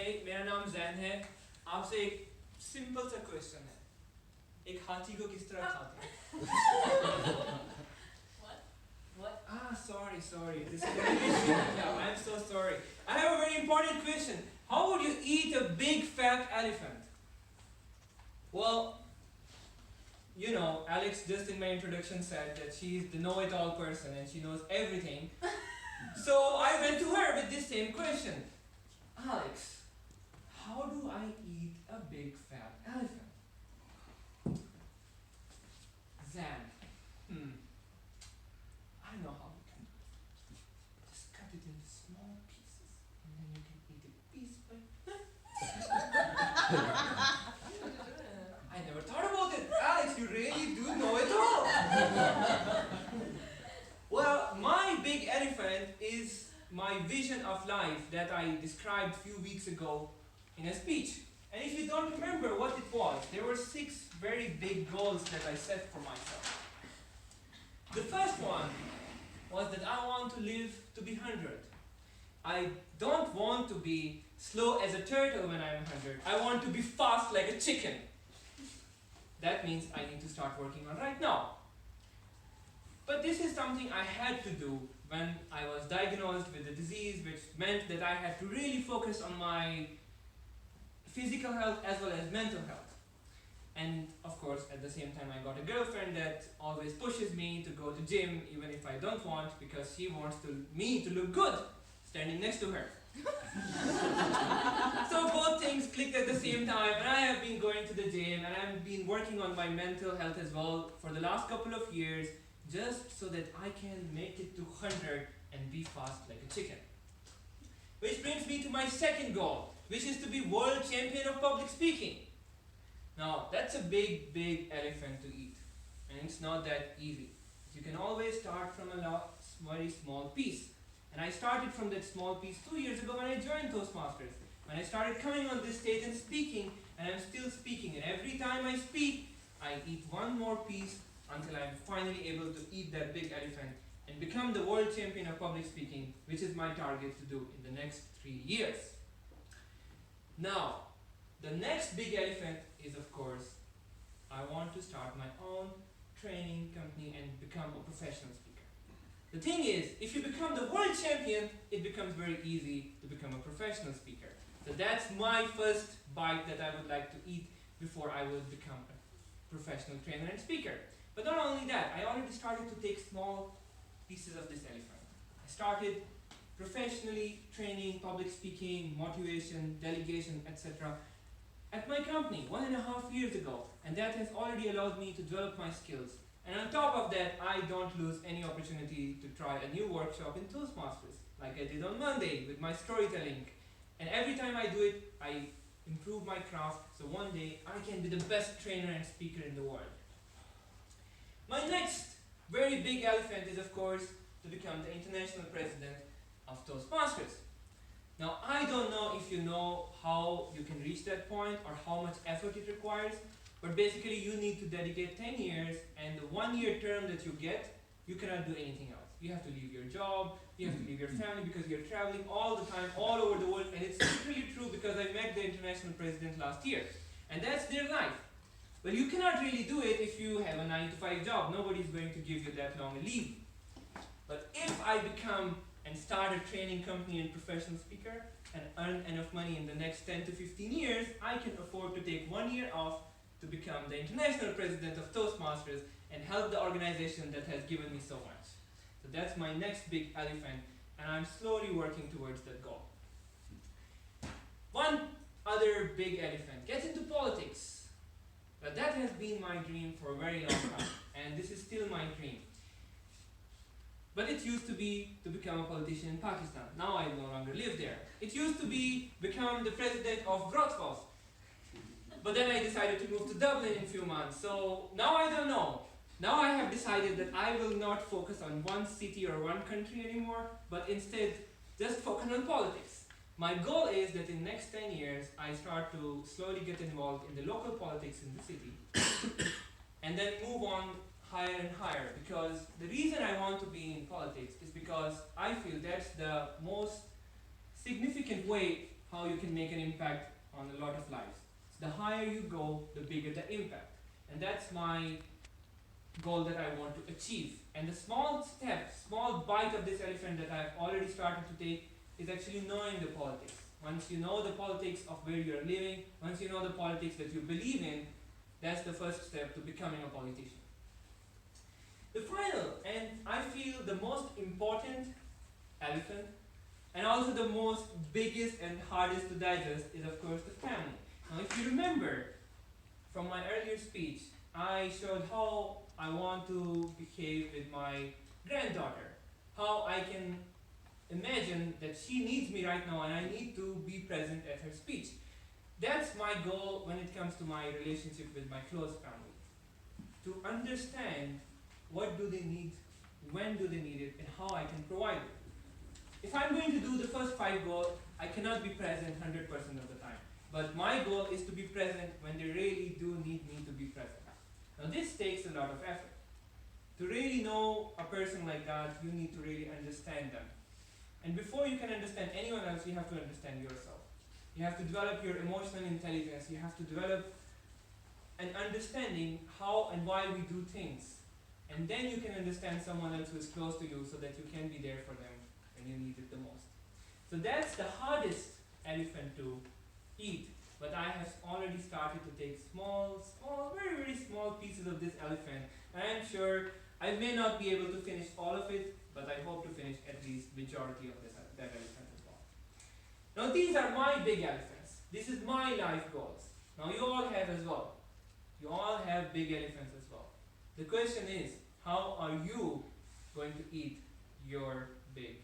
हाय, मेरा नाम जैन है। आपसे एक सिंपल सा क्वेश्चन है, एक हाथी को किस तरह खाते हैं? What? Sorry. This is really simple. I'm so sorry. I have a very important question. How would you eat a big fat elephant? Well, you know, Alex just in my introduction said that she's the know-it-all person and she knows everything. So I went to her with this same question. Alex, how do I eat a big fat elephant? Zan, I know how you can do it. Just cut it into small pieces and then you can eat it piece by I never thought about it. Alex, you really do know it all. Well, my big elephant is my vision of life that I described a few weeks ago in a speech. And if you don't remember what it was, there were 6 very big goals that I set for myself. The first one was that I want to live to be 100. I don't want to be slow as a turtle when I'm 100. I want to be fast like a chicken. That means I need to start working on right now. But this is something I had to do when I was diagnosed with a disease, which meant that I had to really focus on my physical health as well as mental health. And of course, at the same time, I got a girlfriend that always pushes me to go to gym even if I don't want, because she wants me to look good standing next to her. So both things clicked at the same time, and I have been going to the gym and I've been working on my mental health as well for the last couple of years, just so that I can make it to 100 and be fast like a chicken. Which brings me to my second goal, which is to be world champion of public speaking. Now, that's a big elephant to eat, and it's not that easy. You can always start from a very small piece. And I started from that small piece 2 years ago when I joined Toastmasters. When I started coming on this stage and speaking, and I'm still speaking, and every time I speak, I eat one more piece until I'm finally able to eat that big elephant and become the world champion of public speaking, which is my target to do in the next 3 years. Now, the next big elephant is, of course, I want to start my own training company and become a professional speaker. The thing is, if you become the world champion, it becomes very easy to become a professional speaker. So that's my first bite that I would like to eat before I will become a professional trainer and speaker. But not only that, I already started to take small pieces of this elephant. I started professionally training public speaking, motivation, delegation, etc. at my company 1.5 years ago, and that has already allowed me to develop my skills. And on top of that, I don't lose any opportunity to try a new workshop in Toastmasters, like I did on Monday with my storytelling. And every time I do it, I improve my craft, so one day I can be the best trainer and speaker in the world. My next very big elephant is, of course, to become the international president of Toastmasters. Now, I don't know if you know how you can reach that point or how much effort it requires, but basically you need to dedicate 10 years, and the 1-year term that you get, you cannot do anything else. You have to leave your job, you have to leave your family, because you're traveling all the time, all over the world, and it's literally true because I met the international president last year, and that's their life. Well, you cannot really do it if you have a 9-to-5 job. Nobody's going to give you that long a leave. But if I become and start a training company and professional speaker and earn enough money in the next 10 to 15 years, I can afford to take 1 year off to become the international president of Toastmasters and help the organization that has given me so much. So that's my next big elephant, and I'm slowly working towards that goal. One other big elephant gets into politics. But that has been my dream for a very long time, and this is still my dream. But it used to be to become a politician in Pakistan. Now I no longer live there. It used to be become the president of WrocLove. But then I decided to move to Dublin in a few months. So now I don't know. Now I have decided that I will not focus on one city or one country anymore, but instead just focus on politics. My goal is that in the next 10 years, I start to slowly get involved in the local politics in the city and then move on higher and higher, because the reason I want to be in politics is because I feel that's the most significant way how you can make an impact on a lot of lives. So the higher you go, the bigger the impact. And that's my goal that I want to achieve. And the small step, small bite of this elephant that I've already started to take is actually knowing the politics. Once you know the politics of where you're living, once you know the politics that you believe in, that's the first step to becoming a politician. The final, and I feel the most important elephant, and also the most biggest and hardest to digest, is of course the family. Now if you remember from my earlier speech, I showed how I want to behave with my granddaughter, how I can imagine that she needs me right now and I need to be present at her speech. That's my goal when it comes to my relationship with my close family. To understand what do they need, when do they need it, and how I can provide it. If I'm going to do the first 5 goals, I cannot be present 100% of the time. But my goal is to be present when they really do need me to be present. Now this takes a lot of effort. To really know a person like that, you need to really understand them. And before you can understand anyone else, you have to understand yourself. You have to develop your emotional intelligence. You have to develop an understanding how and why we do things. And then you can understand someone else who is close to you so that you can be there for them when you need it the most. So that's the hardest elephant to eat. But I have already started to take small, very, very small pieces of this elephant. And I'm sure I may not be able to finish all of it, but I hope to finish at least majority of that elephant as well. Now these are my big elephants. This is my life goals. Now you all have as well. You all have big elephants as well. The question is, how are you going to eat your big